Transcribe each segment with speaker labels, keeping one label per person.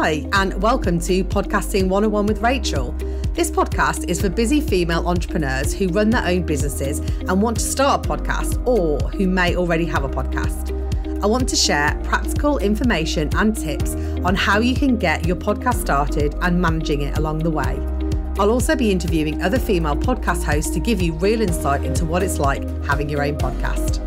Speaker 1: Hi, and welcome to Podcasting 101 with Rachael. This podcast is for busy female entrepreneurs who run their own businesses and want to start a podcast, or who may already have a podcast. I want to share practical information and tips on how you can get your podcast started and managing it along the way. I'll also be interviewing other female podcast hosts to give you real insight into what it's like having your own podcast.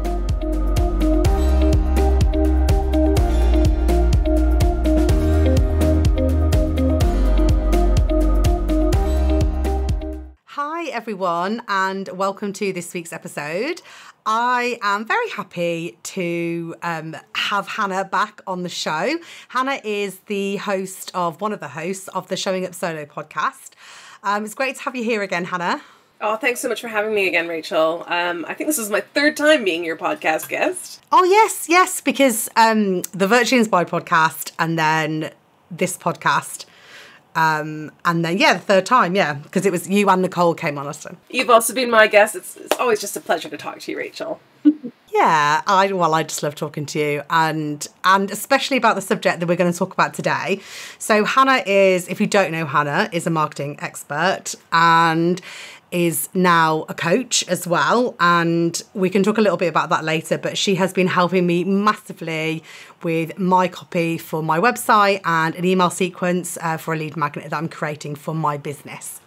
Speaker 1: Hi everyone, and welcome to this week's episode. I am very happy to have Hannah back on the show. Hannah is the host of one of the hosts of the Showing Up Solo podcast. It's great to have you here again, Hannah.
Speaker 2: Oh, thanks so much for having me again, Rachael. I think this is my third time being your podcast guest.
Speaker 1: Oh, yes, because the Virtually Inspired podcast and then this podcast. And then, the third time, because it was you and Nicole came on, Austin.
Speaker 2: You've also been my guest. It's always just a pleasure to talk to you, Rachael.
Speaker 1: Yeah, I just love talking to you, and especially about the subject that we're going to talk about today. So Hannah is, if you don't know Hannah, is a marketing expert and is now a coach as well, and we can talk a little bit about that later, but she has been helping me massively with my copy for my website and an email sequence for a lead magnet that I'm creating for my business.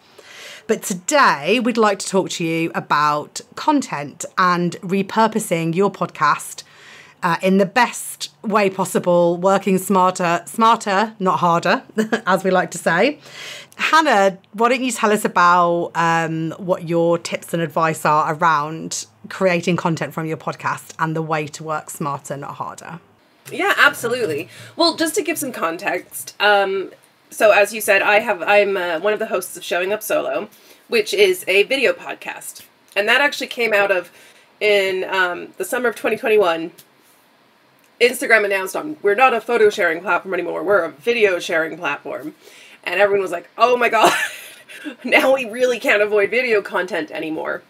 Speaker 1: But today we'd like to talk to you about content and repurposing your podcast in the best way possible, working smarter, not harder, as we like to say. Hannah, why don't you tell us about what your tips and advice are around creating content from your podcast and the way to work smarter, not harder?
Speaker 2: Yeah, absolutely. Well, just to give some context, so as you said, I'm one of the hosts of Showing Up Solo, which is a video podcast. And that actually came out of, in the summer of 2021, Instagram announced we're not a photo sharing platform anymore, we're a video sharing platform. And everyone was like, oh my God, now we really can't avoid video content anymore.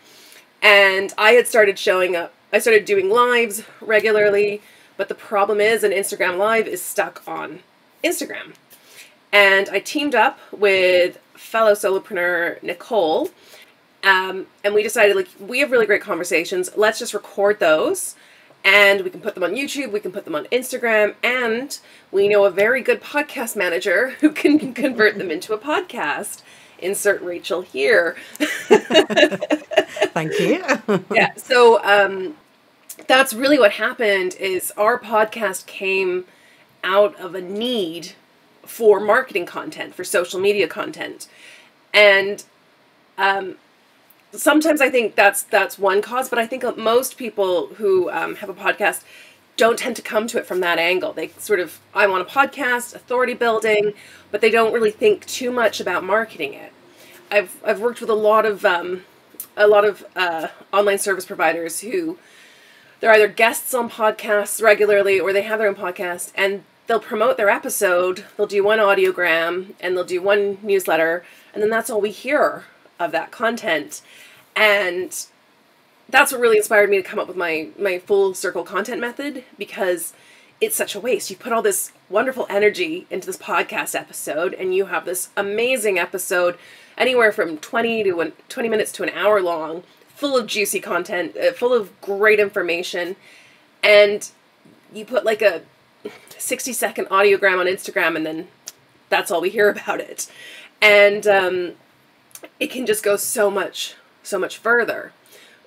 Speaker 2: And I had started I started doing lives regularly, but the problem is an Instagram live is stuck on Instagram. And I teamed up with fellow solopreneur Nicole, and we decided, we have really great conversations, let's just record those. And we can put them on YouTube, we can put them on Instagram, and we know a very good podcast manager who can convert them into a podcast. Insert Rachael here.
Speaker 1: Thank you.
Speaker 2: Yeah, so that's really what happened, is our podcast came out of a need for marketing content, for social media content. And sometimes I think that's one cause, but I think most people who have a podcast don't tend to come to it from that angle. They sort of, I want a podcast, authority building, but they don't really think too much about marketing it. I've worked with a lot of online service providers who they're either guests on podcasts regularly or they have their own podcast, and they'll promote their episode, they'll do one audiogram, and they'll do one newsletter, and then that's all we hear of that content. And that's what really inspired me to come up with my full circle content method, because it's such a waste. You put all this wonderful energy into this podcast episode, and you have this amazing episode, anywhere from 20 minutes to an hour long, full of juicy content, full of great information, and you put like a 60-second audiogram on Instagram, and then that's all we hear about it. And it can just go so much further.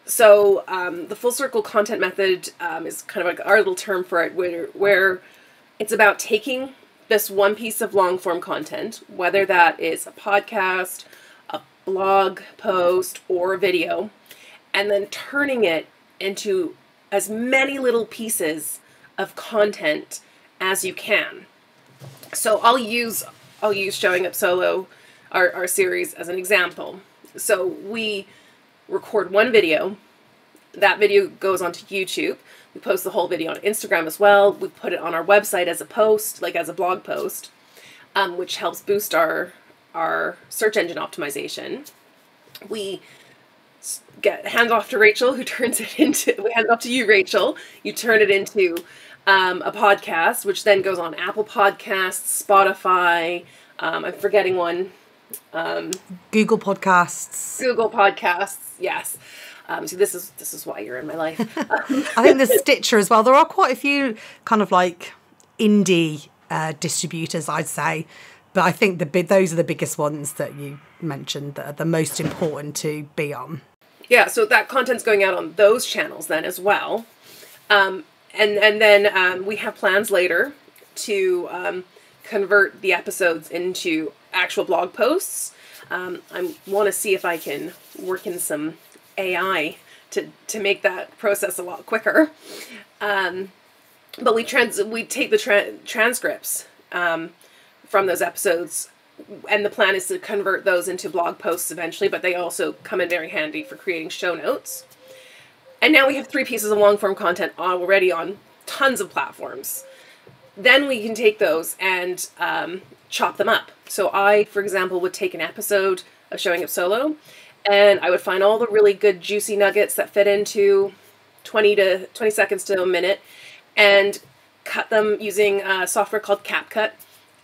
Speaker 2: So the full circle content method is kind of like our little term for it, where it's about taking this one piece of long form content, whether that is a podcast, a blog post, or a video, and then turning it into as many little pieces of content as you can. So I'll use Showing Up Solo, our series, as an example. So we record one video, that video goes onto YouTube, we post the whole video on Instagram as well, we put it on our website as a post, like as a blog post, which helps boost our search engine optimization. We hand off to Rachael, who turns it into, we hand it off to you, Rachael, you turn it into a podcast, which then goes on Apple Podcasts, Spotify. I'm forgetting one.
Speaker 1: Google Podcasts.
Speaker 2: Google Podcasts, yes. So this is why you're in my life.
Speaker 1: I think there's Stitcher as well. There are quite a few kind of like indie distributors, I'd say. But I think those are the biggest ones that you mentioned that are the most important to be on.
Speaker 2: Yeah, so that content's going out on those channels then as well. And then we have plans later to convert the episodes into actual blog posts. I want to see if I can work in some AI to make that process a lot quicker. But we take the transcripts from those episodes, and the plan is to convert those into blog posts eventually, but they also come in very handy for creating show notes. And now we have 3 pieces of long form content already on tons of platforms. Then we can take those and chop them up. So I, for example, would take an episode of Showing Up Solo, and I would find all the really good juicy nuggets that fit into 20 seconds to a minute, and cut them using a software called CapCut,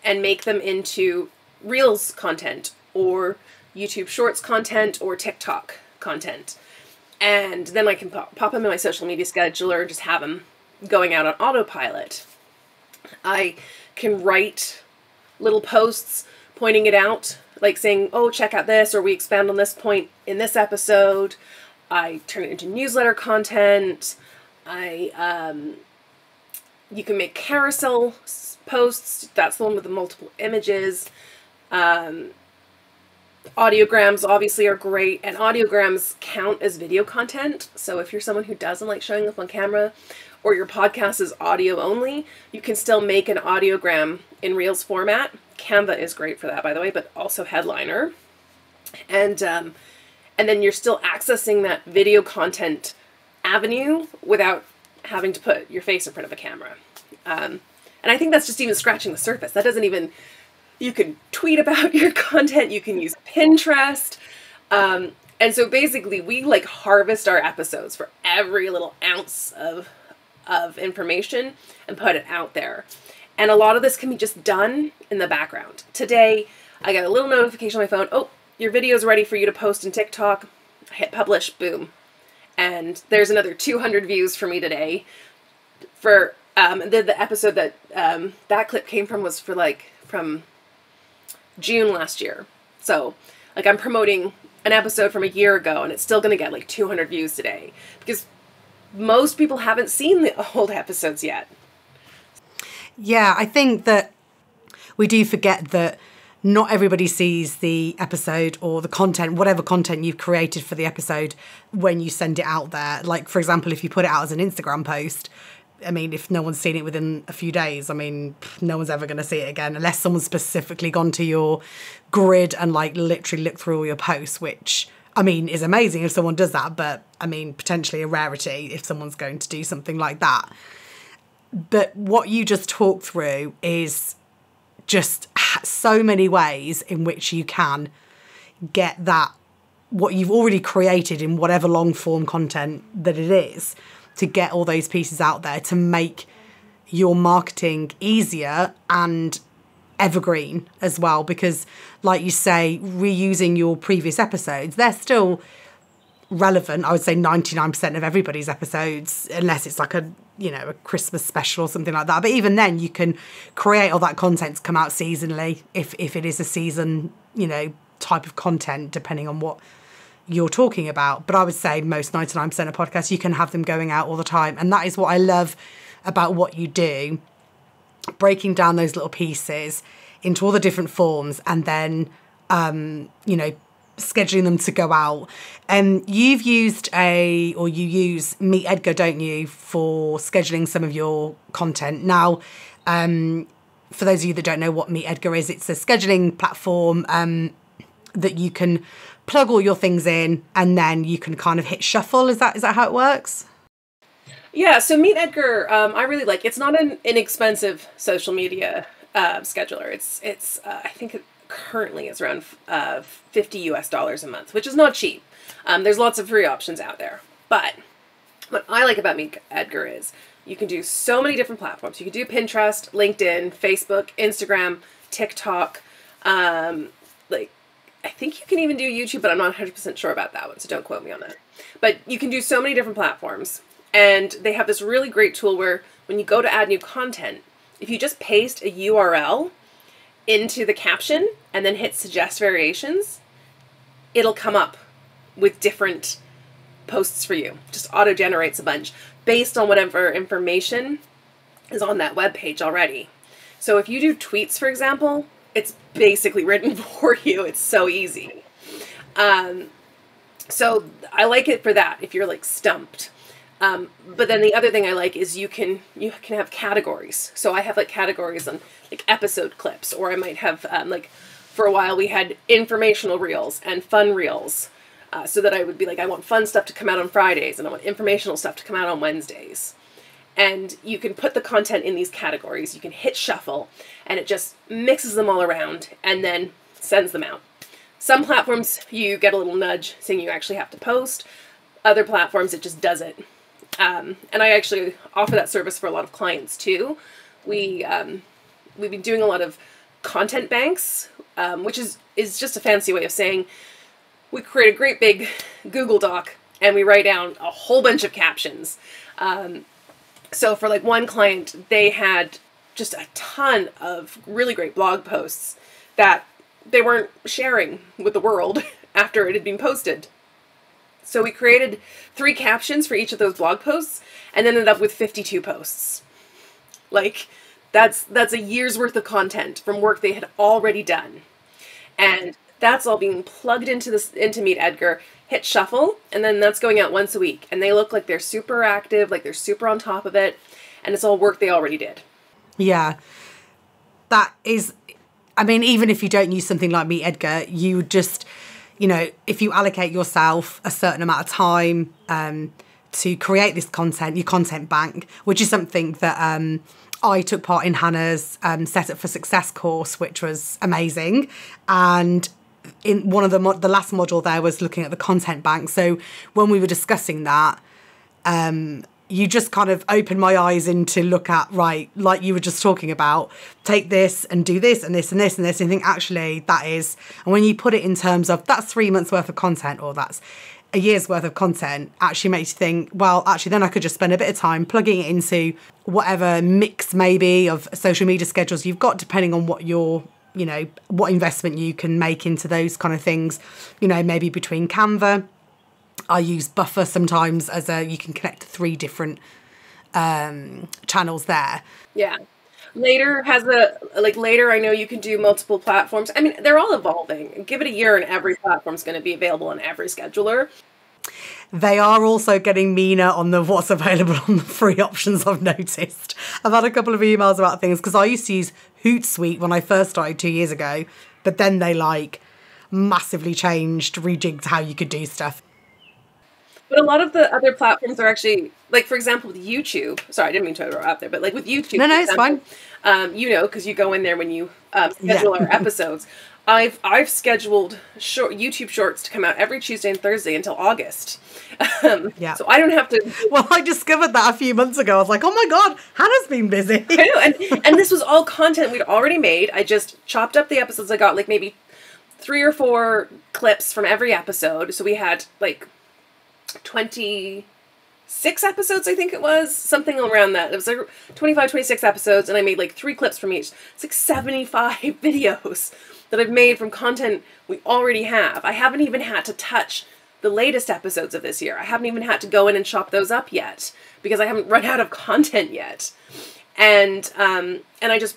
Speaker 2: and make them into Reels content, or YouTube Shorts content, or TikTok content. And then I can pop them in my social media scheduler and just have them going out on autopilot. I can write little posts pointing it out, like saying, oh, check out this, or we expand on this point in this episode. I turn it into newsletter content. You can make carousel posts. That's the one with the multiple images. Audiograms obviously are great, and audiograms count as video content. So if you're someone who doesn't like showing up on camera, or your podcast is audio only, you can still make an audiogram in Reels format. Canva is great for that, by the way, but also Headliner. And then you're still accessing that video content avenue without having to put your face in front of a camera. And I think that's just even scratching the surface. That doesn't even... You can tweet about your content. You can use Pinterest. And so basically we like harvest our episodes for every little ounce of information and put it out there. And a lot of this can be just done in the background. Today, I got a little notification on my phone. Oh, your video is ready for you to post in TikTok. I hit publish, boom. And there's another 200 views for me today. For the episode that that clip came from was from June last year. So like I'm promoting an episode from a year ago, and it's still going to get like 200 views today because most people haven't seen the old episodes yet.
Speaker 1: Yeah, I think that we do forget that not everybody sees the episode or the content, whatever content you've created for the episode, when you send it out there. Like, for example, if you put it out as an Instagram post, I mean, if no one's seen it within a few days, I mean, no one's ever going to see it again unless someone's specifically gone to your grid and like literally looked through all your posts, which, I mean, is amazing if someone does that, but I mean, potentially a rarity if someone's going to do something like that. But what you just talked through is just so many ways in which you can get that, what you've already created in whatever long form content that it is, to get all those pieces out there to make your marketing easier and evergreen as well. Because like you say, reusing your previous episodes, they're still relevant. I would say 99% of everybody's episodes, unless it's like a Christmas special or something like that. But even then you can create all that content to come out seasonally if it is a season, type of content, depending on what you're talking about. But I would say most 99% of podcasts, you can have them going out all the time. And that is what I love about what you do, breaking down those little pieces into all the different forms and then, scheduling them to go out. And you've used you use Meet Edgar, don't you, for scheduling some of your content. Now, for those of you that don't know what Meet Edgar is, it's a scheduling platform that you can plug all your things in and then you can kind of hit shuffle. Is that how it works?
Speaker 2: Yeah, so Meet Edgar, I really like. It's not an inexpensive social media scheduler. It's I think it currently is around $50 a month, which is not cheap. There's lots of free options out there. But what I like about Meet Edgar is You can do so many different platforms. You can do Pinterest, LinkedIn, Facebook, Instagram, TikTok. Like, I think you can even do YouTube, but I'm not 100% sure about that one, so don't quote me on that. But you can do so many different platforms. And they have this really great tool where when you go to add new content, if you just paste a URL into the caption and then hit suggest variations, it'll come up with different posts for you. Just auto generates a bunch based on whatever information is on that web page already. So if you do tweets, for example, it's basically written for you. It's so easy. So I like it for that if you're like stumped. But then the other thing I like is you can have categories. So I have like categories on like episode clips, or I might have like for a while we had informational reels and fun reels. So that I would be like, I want fun stuff to come out on Fridays and I want informational stuff to come out on Wednesdays. And you can put the content in these categories. You can hit shuffle and it just mixes them all around and then sends them out. Some platforms you get a little nudge saying you actually have to post. Other platforms it just does it. And I actually offer that service for a lot of clients too. We've been doing a lot of content banks, which is just a fancy way of saying we create a great big Google Doc and we write down a whole bunch of captions. So for like one client, they had just a ton of really great blog posts that they weren't sharing with the world after it had been posted. So we created 3 captions for each of those blog posts and ended up with 52 posts. Like that's a year's worth of content from work they had already done. And that's all being plugged into Meet Edgar, hit shuffle, and then that's going out once a week. And they look like they're super active, like they're super on top of it, and it's all work they already did.
Speaker 1: Yeah. That is, I mean, even if you don't use something like Meet Edgar, you just, you know, if you allocate yourself a certain amount of time to create this content, your content bank, which is something that I took part in Hannah's Set Up for Success course, which was amazing. And in one of the last module there was looking at the content bank. So when we were discussing that, you just kind of opened my eyes into look at, right, like you were just talking about, take this and do this and this and this and this and think actually that is, and when you put it in terms of that's 3 months worth of content or that's a year's worth of content, actually makes you think, well, actually then I could just spend a bit of time plugging it into whatever mix maybe of social media schedules you've got, depending on what your, you know, what investment you can make into those kind of things, you know, maybe between Canva. I use Buffer sometimes as you can connect to 3 different channels there.
Speaker 2: Yeah. Later I know you can do multiple platforms. I mean, they're all evolving. Give it a year and every platform's going to be available on every scheduler.
Speaker 1: They are also getting meaner on what's available on the free options, I've noticed. I've had a couple of emails about things because I used to use Hootsuite when I first started 2 years ago, but then they like massively changed, rejigged how you could do stuff.
Speaker 2: But a lot of the other platforms are actually, like, for example, with YouTube. Sorry, I didn't mean to throw out there, but like with YouTube.
Speaker 1: No, it's fine.
Speaker 2: You know, because you go in there when you schedule our episodes. I've scheduled YouTube shorts to come out every Tuesday and Thursday until August.
Speaker 1: Yeah.
Speaker 2: So I don't have to.
Speaker 1: Well, I discovered that a few months ago. I was like, oh my God, Hannah's been busy.
Speaker 2: I know, and this was all content we'd already made. I just chopped up the episodes. I got like maybe 3 or 4 clips from every episode. So we had like 26 episodes, I think it was, something around that. It was like 25, 26 episodes, and I made like 3 clips from each. It's like 75 videos that I've made from content we already have. I haven't even had to touch the latest episodes of this year. I haven't even had to go in and chop those up yet because I haven't run out of content yet. And I just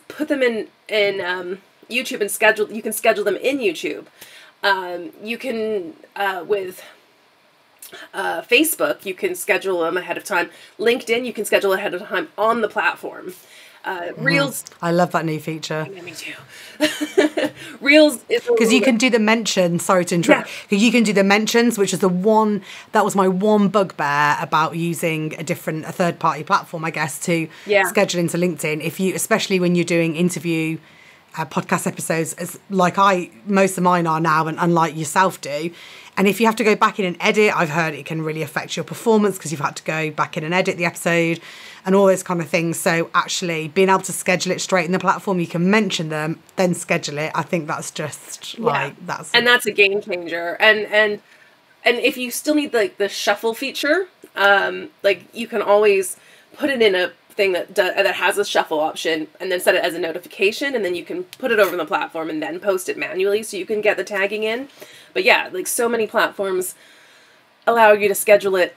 Speaker 2: put them in YouTube and you can schedule them in YouTube. You can with Facebook, you can schedule them ahead of time. LinkedIn, you can schedule ahead of time on the platform. Reels.
Speaker 1: I love that new feature.
Speaker 2: Yeah, me too. Reels is
Speaker 1: because you can do the mentions. Sorry to interrupt. Yeah. You can do the mentions, which is that was my one bugbear about using a third-party platform, I guess, to schedule into LinkedIn. Especially when you're doing interview podcast episodes, as like most of mine are now, and unlike yourself do. And if you have to go back in and edit, I've heard it can really affect your performance because you've had to go back in and edit the episode and all those kind of things. So actually being able to schedule it straight in the platform, you can mention them, then schedule it. I think that's just like, that's
Speaker 2: a game changer. And if you still need like the shuffle feature, like you can always put it in a thing that has a shuffle option and then set it as a notification, and then you can put it over on the platform and then post it manually so you can get the tagging in. But yeah, like so many platforms allow you to schedule it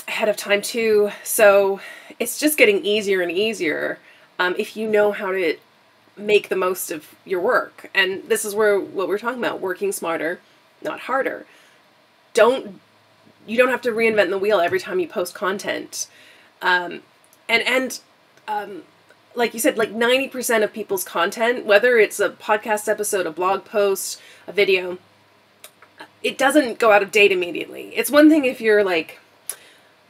Speaker 2: ahead of time too. So it's just getting easier and easier if you know how to make the most of your work. And this is where what we're talking about, working smarter, not harder. You don't have to reinvent the wheel every time you post content. Like you said, like 90% of people's content, whether it's a podcast episode, a blog post, a video, it doesn't go out of date immediately. It's one thing if you're like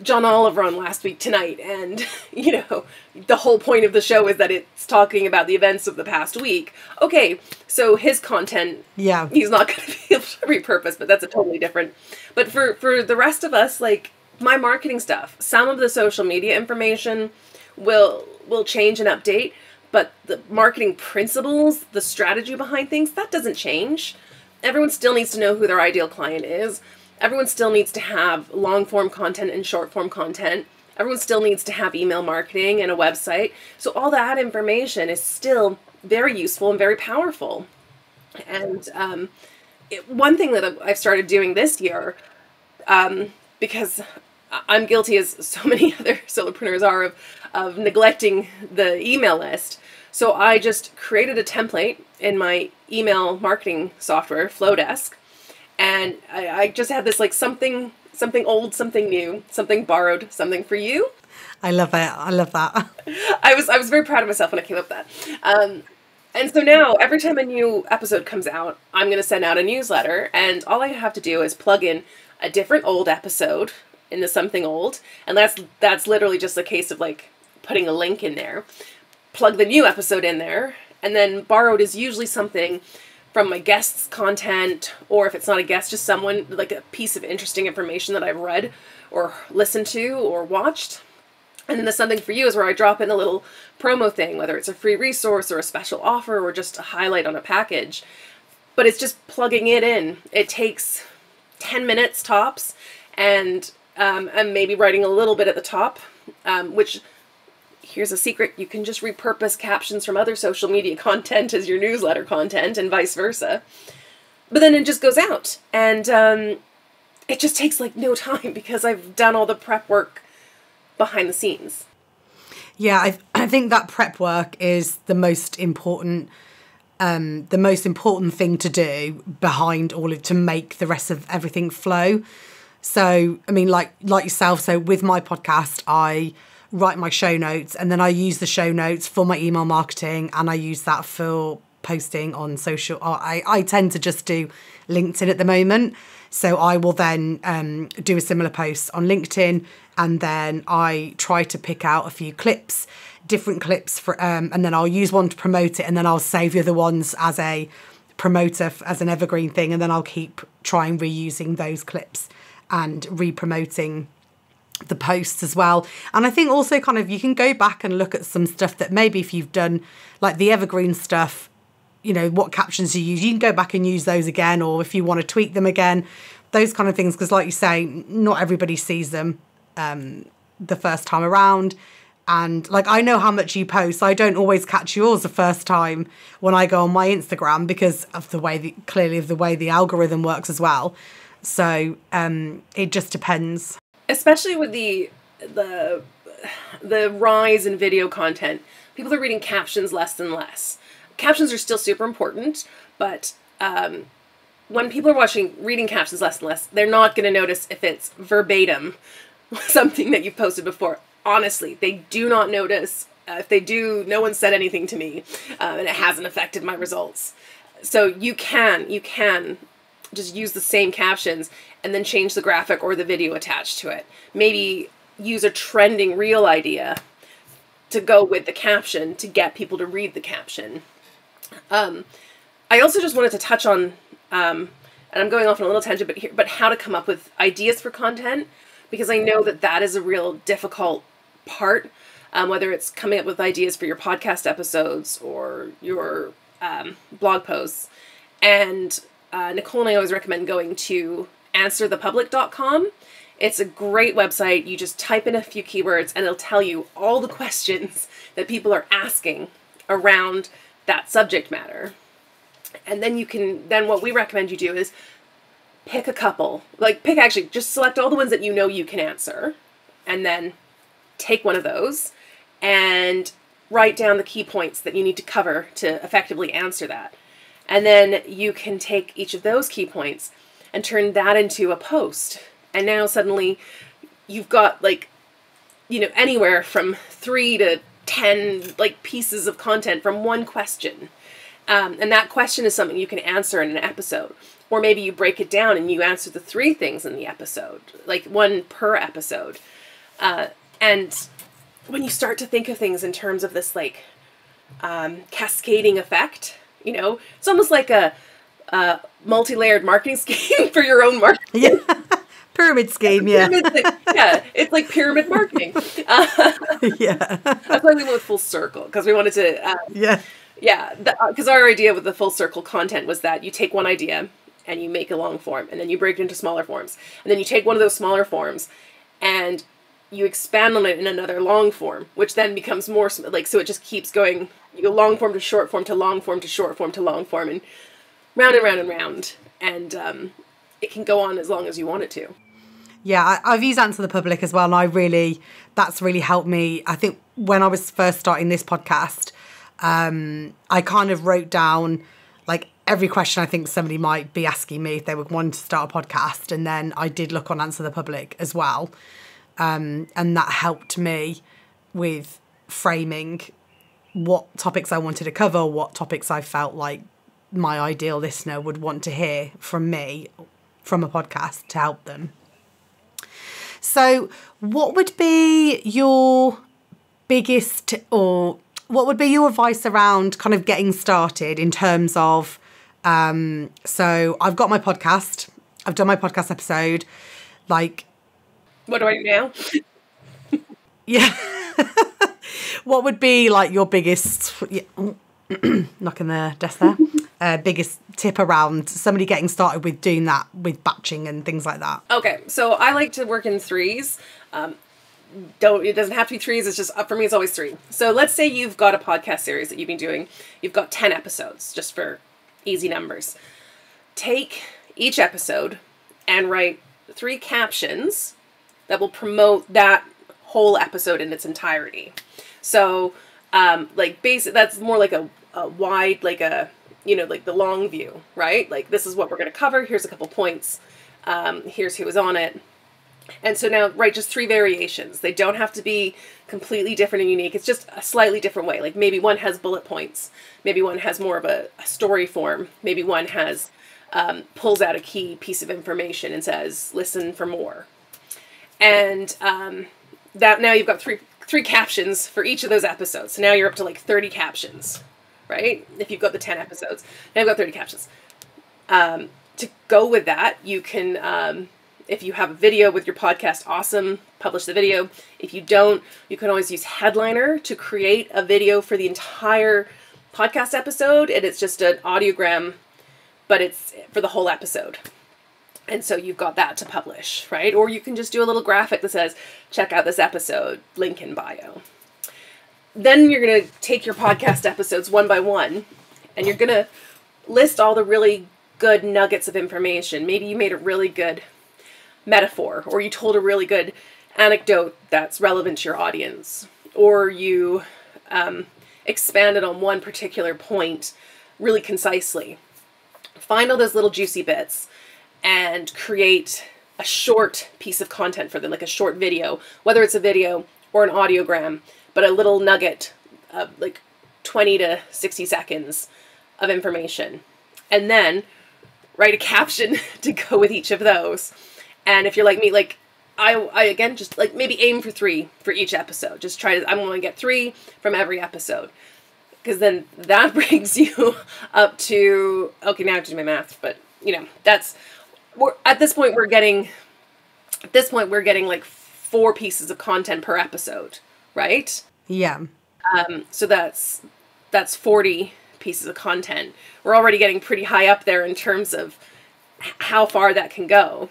Speaker 2: John Oliver on Last Week Tonight and, you know, the whole point of the show is that it's talking about the events of the past week. Okay, so his content, he's not going to be able to repurpose, but that's a totally different. But for the rest of us, like my marketing stuff, some of the social media information will change and update, but the marketing principles, the strategy behind things, that doesn't change. Everyone still needs to know who their ideal client is. Everyone still needs to have long-form content and short-form content. Everyone still needs to have email marketing and a website. So all that information is still very useful and very powerful. And one thing that I've started doing this year, because I'm guilty, as so many other solopreneurs are, of neglecting the email list. So I just created a template in my email marketing software, Flowdesk, and I just had this like something old, something new, something borrowed, something for you.
Speaker 1: I love it. I love that.
Speaker 2: I was very proud of myself when I came up with that. And so now every time a new episode comes out, I'm going to send out a newsletter, and all I have to do is plug in a different old episode into something old, and that's literally just a case of like putting a link in there. Plug the new episode in there, and then borrowed is usually something from my guest's content, or if it's not a guest, just someone, like a piece of interesting information that I've read or listened to or watched. And then the something for you is where I drop in a little promo thing, whether it's a free resource or a special offer or just a highlight on a package. But it's just plugging it in. It takes 10 minutes tops, and I'm maybe writing a little bit at the top, which, here's a secret, you can just repurpose captions from other social media content as your newsletter content and vice versa. But then it just goes out, and it just takes like no time because I've done all the prep work behind the scenes.
Speaker 1: Yeah, I think that prep work is the most important thing to do behind all of, to make the rest of everything flow. So, I mean, like yourself, so with my podcast, I write my show notes, and then I use the show notes for my email marketing, and I use that for posting on social. I tend to just do LinkedIn at the moment. So I will then do a similar post on LinkedIn, and then I try to pick out a few clips, different clips for, and then I'll use one to promote it, and then I'll save the other ones as a promoter, as an evergreen thing, and then I'll keep trying reusing those clips and re-promoting the posts as well. And I think also kind of you can go back and look at some stuff that maybe if you've done like the evergreen stuff, you know, what captions you use, you can go back and use those again, or if you want to tweak them again, those kind of things, because like you say, not everybody sees them the first time around. And like, I know how much you post. I don't always catch yours the first time when I go on my Instagram because of the way the algorithm works as well. So it just depends.
Speaker 2: Especially with the rise in video content, people are reading captions less and less. Captions are still super important, but when people are reading captions less and less, they're not going to notice if it's verbatim something that you've posted before. Honestly, they do not notice. If they do, no one said anything to me, and it hasn't affected my results. So you can just use the same captions and then change the graphic or the video attached to it. Maybe use a trending reel idea to go with the caption to get people to read the caption. I also just wanted to touch on and I'm going off on a little tangent, but how to come up with ideas for content, because I know that is a real difficult part, whether it's coming up with ideas for your podcast episodes or your blog posts. And Nicole and I always recommend going to answerthepublic.com. It's a great website. You just type in a few keywords and it'll tell you all the questions that people are asking around that subject matter. And then then what we recommend you do is pick a couple, just select all the ones that you know you can answer, and then take one of those and write down the key points that you need to cover to effectively answer that. And then you can take each of those key points and turn that into a post. And now suddenly you've got anywhere from 3 to 10 pieces of content from one question. And that question is something you can answer in an episode. Or maybe you break it down and you answer the 3 things in the episode, one per episode. And when you start to think of things in terms of this cascading effect, it's almost like a multi-layered marketing scheme for your own marketing.
Speaker 1: Yeah. Pyramid scheme, yeah.
Speaker 2: Yeah, it's like pyramid marketing.
Speaker 1: Yeah.
Speaker 2: That's why we went with full circle, because we wanted to... Yeah, because our idea with the full circle content was that you take one idea and you make a long form, and then you break it into smaller forms. And then you take one of those smaller forms and you expand on it in another long form, which then becomes more, so it just keeps going. You go long form to short form to long form to short form to long form, and round and round and round. And it can go on as long as you want it to.
Speaker 1: Yeah, I've used Answer the Public as well, and that's really helped me. I think when I was first starting this podcast, I kind of wrote down every question I think somebody might be asking me if they would want to start a podcast. And then I did look on Answer the Public as well. And that helped me with framing what topics I wanted to cover, what topics I felt like my ideal listener would want to hear from me, from a podcast, to help them. So what would be your biggest, or what would be your advice around kind of getting started in terms of, so I've got my podcast, I've done my podcast episode,
Speaker 2: what do I do now?
Speaker 1: Yeah. What would be your biggest, knocking the desk there, biggest tip around somebody getting started with doing that, with batching and things like that?
Speaker 2: Okay, so I like to work in 3s. It doesn't have to be 3s. It's just, for me, it's always 3. So let's say you've got a podcast series that you've been doing. You've got 10 episodes, just for easy numbers. Take each episode and write 3 captions that will promote that whole episode in its entirety. So, that's more like a wide, the long view, right? This is what we're going to cover. Here's a couple points. Here's who was on it. And so now write just 3 variations. They don't have to be completely different and unique. It's just a slightly different way. Maybe one has bullet points. Maybe one has more of a story form. Maybe one has pulls out a key piece of information and says, listen for more. And that now you've got three captions for each of those episodes. So now you're up to 30 captions, right? If you've got the 10 episodes, now you've got 30 captions. To go with that, you can... if you have a video with your podcast, awesome, publish the video. If you don't, you can always use Headliner to create a video for the entire podcast episode, and it's just an audiogram, but it's for the whole episode. And so you've got that to publish, right? Or you can just do a little graphic that says, check out this episode, link in bio. Then you're going to take your podcast episodes one by one, and you're going to list all the really good nuggets of information. Maybe you made a really good metaphor, or you told a really good anecdote that's relevant to your audience, or you expanded on one particular point really concisely. Find all those little juicy bits and create a short piece of content for them, like a short video, whether it's a video or an audiogram, but a little nugget of 20 to 60 seconds of information. And then write a caption to go with each of those. And if you're like me, I again, just maybe aim for 3 for each episode. Just I'm going to get 3 from every episode. Because then that brings you up to, okay, now I have to do my math, but you know, at this point we're getting like 4 pieces of content per episode, right?
Speaker 1: Yeah.
Speaker 2: So that's 40 pieces of content. We're already getting pretty high up there in terms of how far that can go.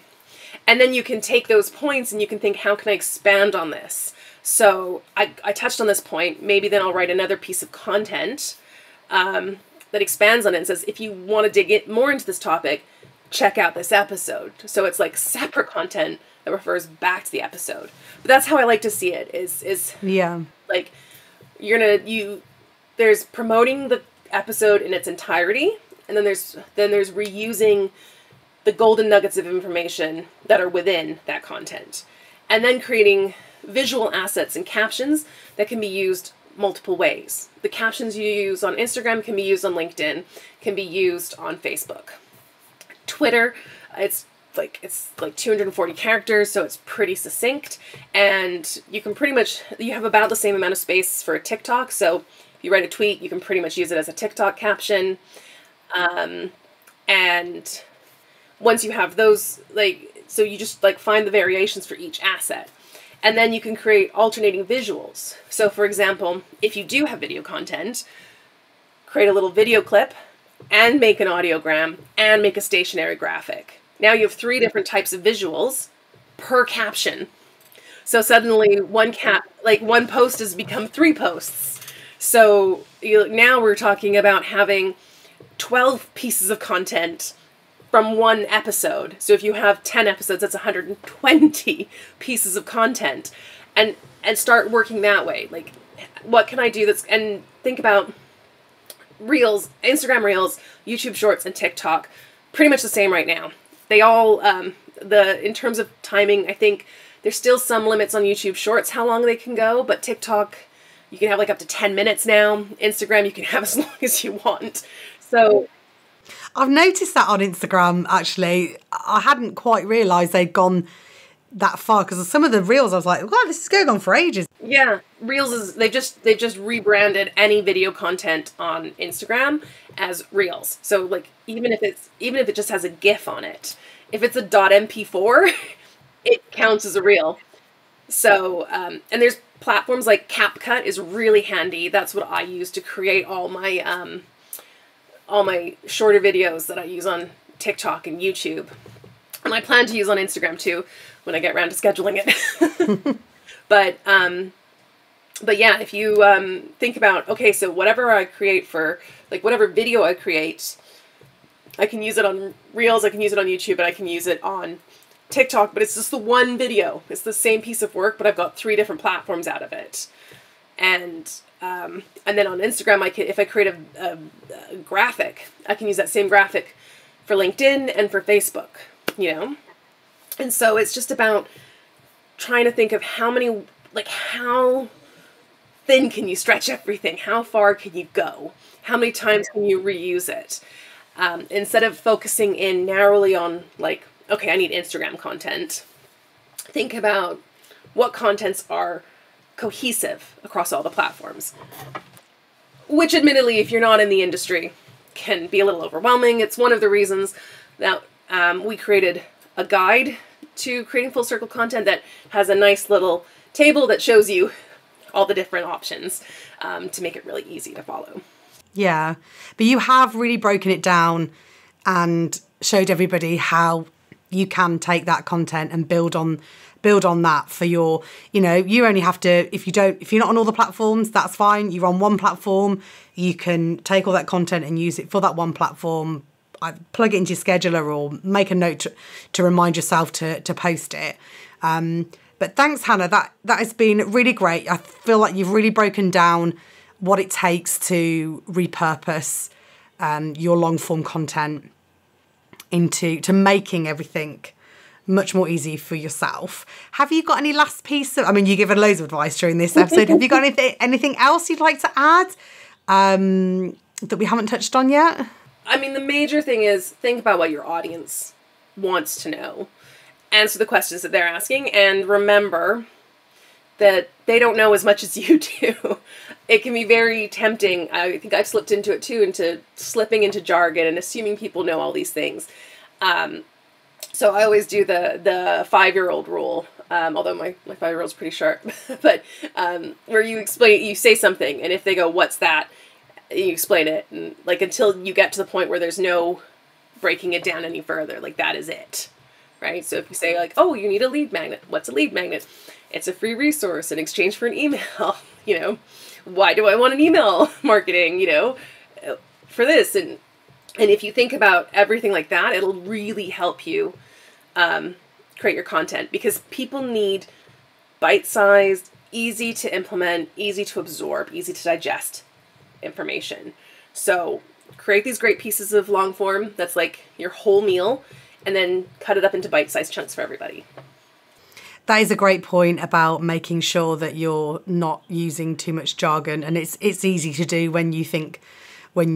Speaker 2: And then you can take those points and you can think, how can I expand on this? So I touched on this point. Maybe then I'll write another piece of content that expands on it and says, if you want to dig more into this topic, check out this episode. So it's like separate content that refers back to the episode. But that's how I like to see it, is
Speaker 1: yeah,
Speaker 2: like there's promoting the episode in its entirety, and then there's reusing the golden nuggets of information that are within that content, and then creating visual assets and captions that can be used multiple ways. The captions you use on Instagram can be used on LinkedIn, can be used on Facebook. Twitter, it's like 240 characters, so it's pretty succinct, and you have about the same amount of space for a TikTok, so if you write a tweet, you can pretty much use it as a TikTok caption. And once you have those, so you just find the variations for each asset. And then you can create alternating visuals. So for example, if you do have video content, create a little video clip and make an audiogram and make a stationary graphic. Now you have 3 different types of visuals per caption. So suddenly one post has become 3 posts. So now we're talking about having 12 pieces of content from one episode. So if you have 10 episodes, that's 120 pieces of content, and start working that way. Like, what can I do and think about Reels, Instagram Reels, YouTube Shorts, and TikTok, pretty much the same right now. They all, in terms of timing, I think there's still some limits on YouTube Shorts, how long they can go, but TikTok, you can have up to 10 minutes now. Instagram, you can have as long as you want. So
Speaker 1: I've noticed that on Instagram, actually. I hadn't quite realised they'd gone that far, because some of the Reels I was like, wow, this is going on for ages.
Speaker 2: Yeah, Reels they've just rebranded any video content on Instagram as Reels. So even if it just has a GIF on it, if it's a .mp4, it counts as a Reel. So and there's platforms like CapCut is really handy. That's what I use to create all my shorter videos that I use on TikTok and YouTube. And I plan to use on Instagram too when I get around to scheduling it. But yeah, if you think about, okay, so whatever I create whatever video I create, I can use it on Reels, I can use it on YouTube, and I can use it on TikTok, but it's just the one video. It's the same piece of work, but I've got 3 different platforms out of it. And then on Instagram, if I create a graphic, I can use that same graphic for LinkedIn and for Facebook, And so it's just about trying to think of how thin can you stretch everything? How far can you go? How many times can you reuse it? Instead of focusing in narrowly on okay, I need Instagram content, think about what contents are cohesive across all the platforms, which admittedly, if you're not in the industry, can be a little overwhelming. It's one of the reasons that we created a guide to creating full circle content that has a nice little table that shows you all the different options to make it really easy to follow.
Speaker 1: Yeah, but you have really broken it down and showed everybody how you can take that content and build on that for your, you only have to, if you're not on all the platforms, that's fine. You're on one platform, you can take all that content and use it for that one platform, plug it into your scheduler or make a note to remind yourself to post it. But thanks, Hannah, that has been really great. I feel like you've really broken down what it takes to repurpose your long form content into making everything much more easy for yourself. Have you got any last piece of, you've given loads of advice during this episode. Have you got anything else you'd like to add that we haven't touched on yet?
Speaker 2: The major thing is think about what your audience wants to know. Answer the questions that they're asking, and remember that they don't know as much as you do. It can be very tempting. I think I've slipped into it too, into slipping into jargon and assuming people know all these things. So I always do the 5-year-old rule, although my 5-year-old's pretty sharp, but where you say something, and if they go, "What's that?" you explain it, and like until you get to the point where there's no breaking it down any further, like that is it, right? So if you say like, "Oh, you need a lead magnet," what's a lead magnet? It's a free resource in exchange for an email. Why do I want an email marketing? For this, and if you think about everything like that, it'll really help you create your content, because people need bite-sized, easy to implement, easy to absorb, easy to digest information. So create these great pieces of long form that's like your whole meal, and then cut it up into bite-sized chunks for everybody.
Speaker 1: That is a great point about making sure that you're not using too much jargon, and it's easy to do when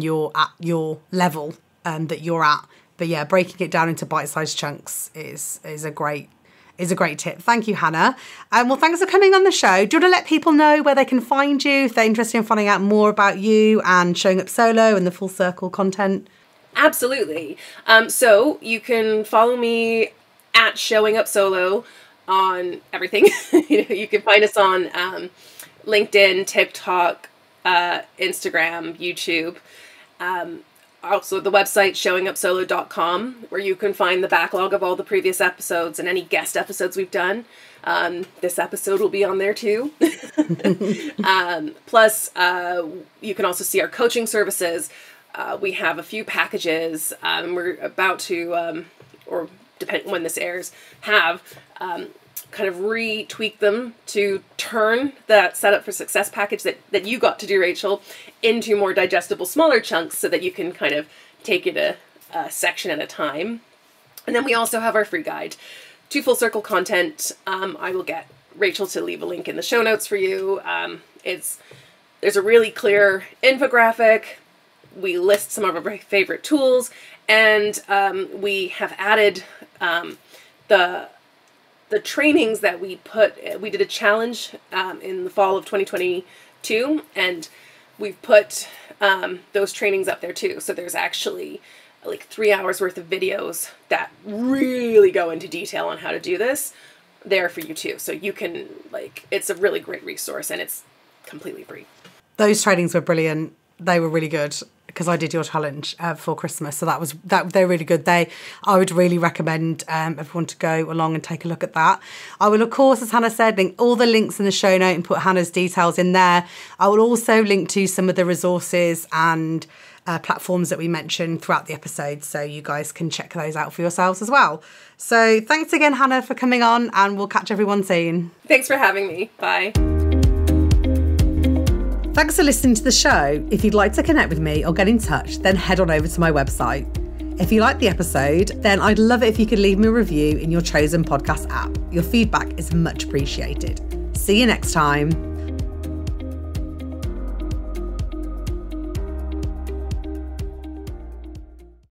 Speaker 1: you're at your level that you're at. But yeah, breaking it down into bite-sized chunks is a great tip. Thank you, Hannah. Well, thanks for coming on the show. Do you want to let people know where they can find you if they're interested in finding out more about you and showing up solo and the full circle content?
Speaker 2: Absolutely. So you can follow me at Showing Up Solo on everything. You can find us on LinkedIn, TikTok, Instagram, YouTube. Also the website showingupsolo.com, where you can find the backlog of all the previous episodes and any guest episodes we've done. This episode will be on there too. Plus, you can also see our coaching services. We have a few packages. We're about to, or depending when this airs, have kind of retweak them to turn that Setup for Success package that you got to do, Rachel, into more digestible, smaller chunks so that you can kind of take it a section at a time. And then we also have our free guide to full circle content. I will get Rachel to leave a link in the show notes for you. There's a really clear infographic. We list some of our favorite tools, and we have added the trainings that we did a challenge in the fall of 2022, and we've put those trainings up there too. So there's actually like 3 hours worth of videos that really go into detail on how to do this there for you too. So you can, it's a really great resource, and it's completely free.
Speaker 1: Those trainings were brilliant. They were really good, because I did your challenge for Christmas. So they're really good. I would really recommend everyone to go along and take a look at that. I will, of course, as Hannah said, link all the links in the show note and put Hannah's details in there. I will also link to some of the resources and platforms that we mentioned throughout the episode, so you guys can check those out for yourselves as well. So thanks again, Hannah, for coming on, and we'll catch everyone soon.
Speaker 2: Thanks for having me. Bye.
Speaker 1: Thanks for listening to the show. If you'd like to connect with me or get in touch, then head on over to my website. If you liked the episode, then I'd love it if you could leave me a review in your chosen podcast app. Your feedback is much appreciated. See you next time.